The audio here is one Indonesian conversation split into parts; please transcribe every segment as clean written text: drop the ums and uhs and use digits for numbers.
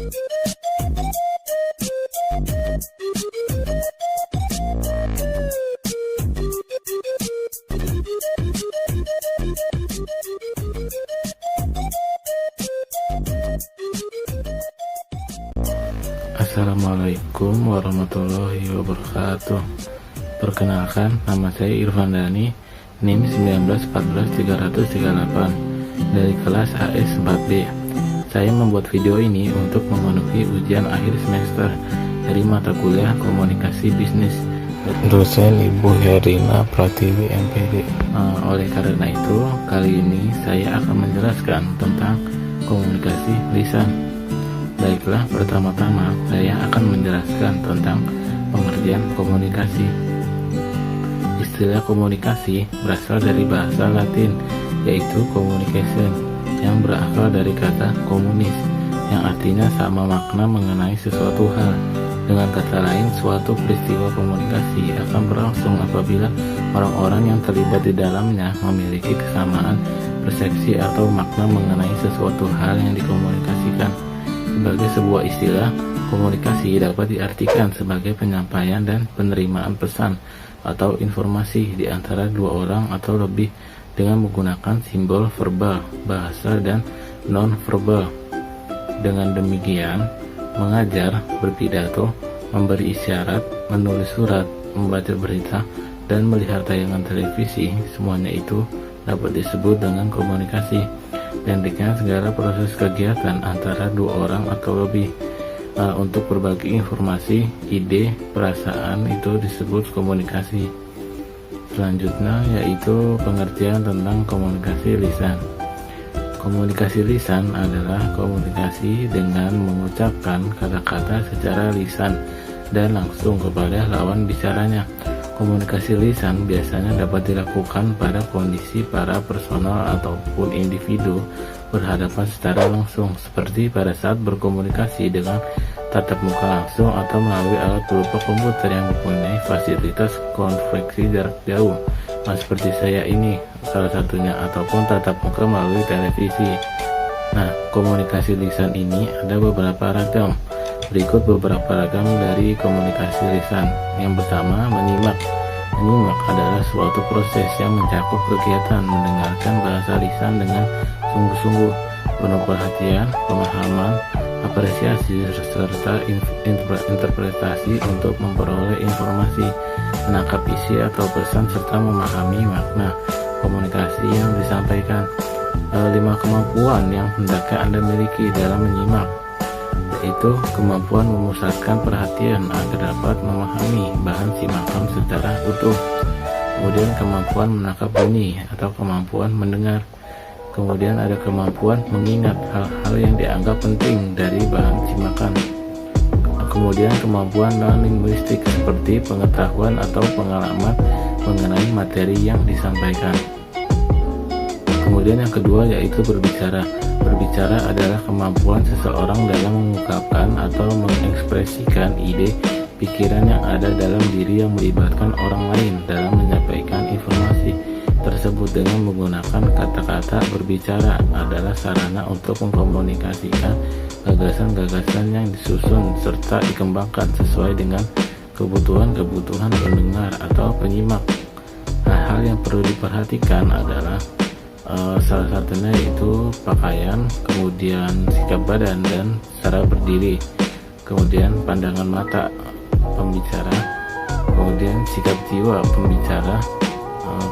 Assalamualaikum warahmatullahi wabarakatuh. Perkenalkan, nama saya Irfan Dhani, NIM 1914338 dari kelas AS 4B. Saya membuat video ini untuk memenuhi ujian akhir semester dari mata kuliah Komunikasi Bisnis dosen Ibu Herina Pratiwi MPD. Oleh karena itu, kali ini saya akan menjelaskan tentang komunikasi lisan. Baiklah, pertama-tama saya akan menjelaskan tentang pengertian komunikasi. Istilah komunikasi berasal dari bahasa Latin, yaitu communication, yang berasal dari kata komunis, yang artinya sama makna mengenai sesuatu hal. Dengan kata lain, suatu peristiwa komunikasi akan berlangsung apabila orang-orang yang terlibat di dalamnya memiliki kesamaan persepsi atau makna mengenai sesuatu hal yang dikomunikasikan. Sebagai sebuah istilah, komunikasi dapat diartikan sebagai penyampaian dan penerimaan pesan atau informasi di antara dua orang atau lebih dengan menggunakan simbol verbal, bahasa, dan non-verbal. Dengan demikian, mengajar, berpidato, memberi isyarat, menulis surat, membaca berita, dan melihat tayangan televisi, semuanya itu dapat disebut dengan komunikasi. Dan dengan segala proses kegiatan antara dua orang atau lebih untuk berbagi informasi, ide, perasaan, itu disebut komunikasi. Selanjutnya yaitu pengertian tentang komunikasi lisan. Komunikasi lisan adalah komunikasi dengan mengucapkan kata-kata secara lisan dan langsung kepada lawan bicaranya. Komunikasi lisan biasanya dapat dilakukan pada kondisi para personal ataupun individu berhadapan secara langsung, seperti pada saat berkomunikasi dengan tatap muka langsung atau melalui alat berupa komputer yang mempunyai fasilitas konferensi jarak jauh, seperti saya ini salah satunya, ataupun tatap muka melalui televisi. Nah, komunikasi lisan ini ada beberapa ragam. Berikut beberapa ragam dari komunikasi lisan. Yang pertama, menyimak. Menyimak adalah suatu proses yang mencakup kegiatan mendengarkan bahasa lisan dengan sungguh-sungguh, penuh perhatian, pemahaman, apresiasi, serta interpretasi untuk memperoleh informasi, menangkap isi atau pesan, serta memahami makna komunikasi yang disampaikan. 5 kemampuan yang hendaknya Anda miliki dalam menyimak, yaitu kemampuan memusatkan perhatian agar dapat memahami bahan simakan secara utuh, kemudian kemampuan menangkap bunyi atau kemampuan mendengar, kemudian ada kemampuan mengingat hal-hal yang dianggap penting dari bahan simakan, kemudian kemampuan non-linguistik seperti pengetahuan atau pengalaman mengenai materi yang disampaikan. Kemudian yang kedua yaitu berbicara. Berbicara adalah kemampuan seseorang dalam mengungkapkan atau mengekspresikan ide, pikiran yang ada dalam diri yang melibatkan orang lain dalam menyampaikan informasi tersebut dengan menggunakan kata-kata. Berbicara adalah sarana untuk mengkomunikasikan gagasan-gagasan yang disusun serta dikembangkan sesuai dengan kebutuhan-kebutuhan pendengar atau penyimak. Hal-hal yang perlu diperhatikan adalah salah satunya yaitu pakaian, kemudian sikap badan dan cara berdiri, kemudian pandangan mata pembicara, kemudian sikap jiwa pembicara,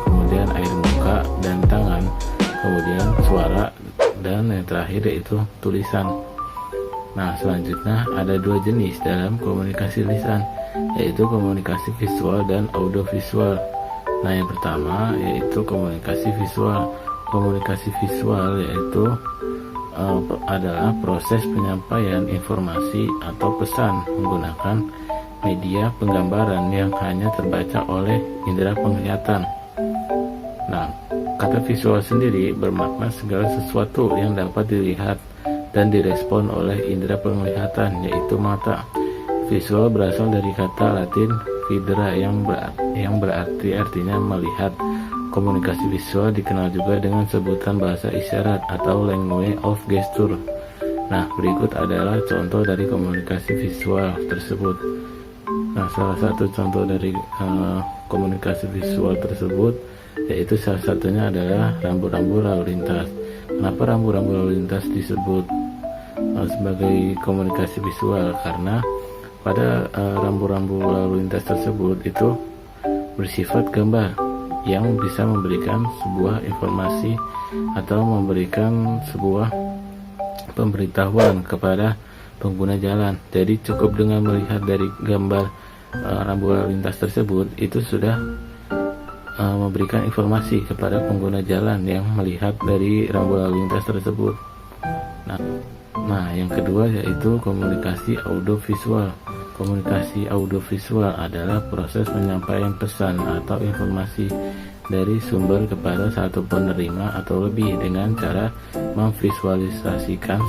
kemudian air muka dan tangan, kemudian suara, dan yang terakhir yaitu tulisan. Nah, selanjutnya ada 2 jenis dalam komunikasi lisan, yaitu komunikasi visual dan audiovisual. Nah, yang pertama yaitu komunikasi visual. Komunikasi visual yaitu adalah proses penyampaian informasi atau pesan menggunakan media penggambaran yang hanya terbaca oleh indera penglihatan. Nah, kata visual sendiri bermakna segala sesuatu yang dapat dilihat dan direspon oleh indera penglihatan, yaitu mata. Visual berasal dari kata Latin videre yang berarti artinya melihat. Komunikasi visual dikenal juga dengan sebutan bahasa isyarat atau language of gesture. Nah, berikut adalah contoh dari komunikasi visual tersebut. Nah, salah satu contoh dari komunikasi visual tersebut yaitu salah satunya adalah rambu-rambu lalu lintas. Kenapa rambu-rambu lalu lintas disebut sebagai komunikasi visual? Karena pada rambu-rambu lalu lintas tersebut itu bersifat gambar yang bisa memberikan sebuah informasi atau memberikan sebuah pemberitahuan kepada pengguna jalan. Jadi cukup dengan melihat dari gambar rambu lalu lintas tersebut itu sudah memberikan informasi kepada pengguna jalan yang melihat dari rambu lalu lintas tersebut. Nah, yang kedua yaitu komunikasi audiovisual. Komunikasi audiovisual adalah proses penyampaian pesan atau informasi dari sumber kepada satu penerima atau lebih dengan cara memvisualisasikan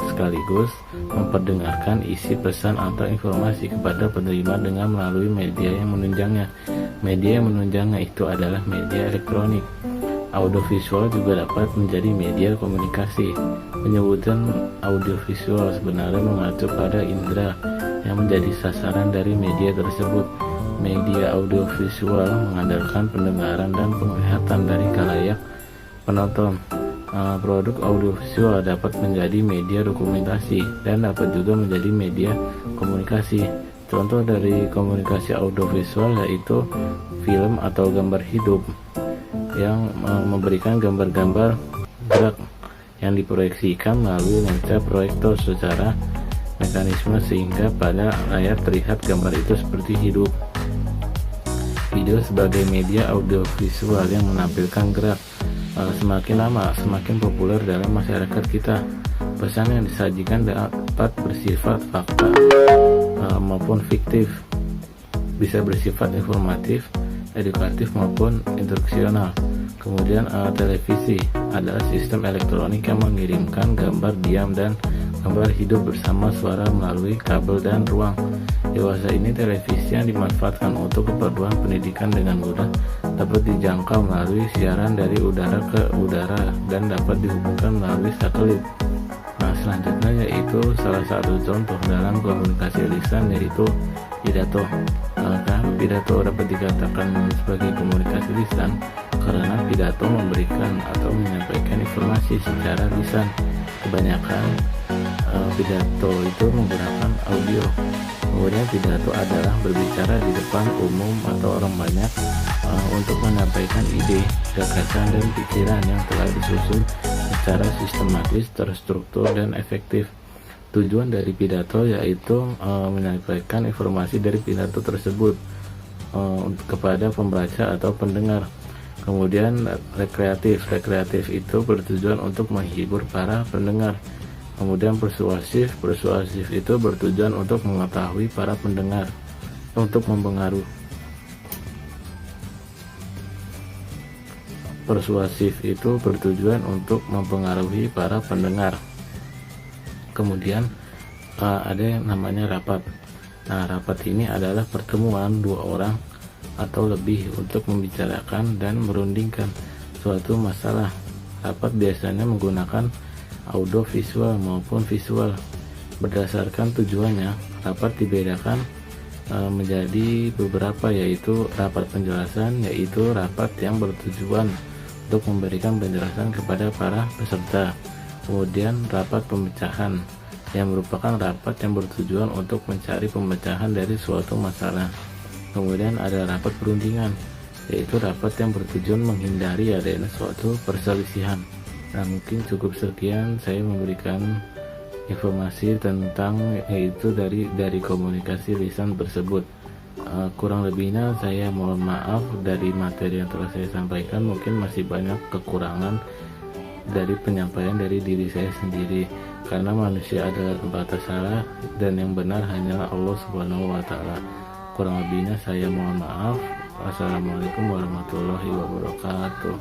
sekaligus memperdengarkan isi pesan atau informasi kepada penerima dengan melalui media yang menunjangnya. Media yang menunjangnya itu adalah media elektronik. Audiovisual juga dapat menjadi media komunikasi. Penyebutan audiovisual sebenarnya mengacu pada indera yang menjadi sasaran dari media tersebut. Media audiovisual mengandalkan pendengaran dan penglihatan dari khalayak penonton. Produk audiovisual dapat menjadi media dokumentasi dan dapat juga menjadi media komunikasi. Contoh dari komunikasi audiovisual yaitu film atau gambar hidup yang memberikan gambar-gambar gerak yang diproyeksikan melalui lensa proyektor secara mekanisme sehingga pada layar terlihat gambar itu seperti hidup. Video sebagai media audiovisual yang menampilkan gerak semakin lama semakin populer dalam masyarakat kita. Pesan yang disajikan dapat bersifat fakta maupun fiktif, bisa bersifat informatif, edukatif maupun instruksional. Kemudian televisi adalah sistem elektronik yang mengirimkan gambar diam dan gambar hidup bersama suara melalui kabel dan ruang. Dewasa ini televisi yang dimanfaatkan untuk keperluan pendidikan dengan mudah dapat dijangkau melalui siaran dari udara ke udara dan dapat dihubungkan melalui satelit. Nah, selanjutnya yaitu salah satu contoh dalam komunikasi lisan yaitu pidato. Kenapa pidato dapat dikatakan sebagai komunikasi lisan? Karena pidato memberikan atau menyampaikan informasi secara lisan. Kebanyakan pidato itu menggunakan audio. Kemudian pidato adalah berbicara di depan umum atau orang banyak untuk menyampaikan ide, gagasan, dan pikiran yang telah disusun secara sistematis, terstruktur, dan efektif. Tujuan dari pidato yaitu menyampaikan informasi dari pidato tersebut kepada pembaca atau pendengar. Kemudian rekreatif itu bertujuan untuk menghibur para pendengar. Kemudian persuasif itu bertujuan untuk mengetahui para pendengar, untuk mempengaruhi. Persuasif itu bertujuan untuk mempengaruhi para pendengar. Kemudian ada yang namanya rapat. Nah, rapat ini adalah pertemuan dua orang atau lebih untuk membicarakan dan merundingkan suatu masalah. Rapat biasanya menggunakan audio visual maupun visual. Berdasarkan tujuannya, rapat dibedakan menjadi beberapa, yaitu rapat penjelasan, yaitu rapat yang bertujuan untuk memberikan penjelasan kepada para peserta. Kemudian rapat pemecahan yang merupakan rapat yang bertujuan untuk mencari pemecahan dari suatu masalah. Kemudian ada rapat perundingan, yaitu rapat yang bertujuan menghindari adanya suatu perselisihan. Nah, mungkin cukup sekian saya memberikan informasi tentang yaitu dari komunikasi lisan tersebut. Kurang lebihnya saya mohon maaf dari materi yang telah saya sampaikan. Mungkin masih banyak kekurangan dari penyampaian dari diri saya sendiri, karena manusia adalah terbatas salah dan yang benar hanyalah Allah Subhanahu wa Ta'ala. Kurang lebihnya saya mohon maaf. Wassalamualaikum warahmatullahi wabarakatuh.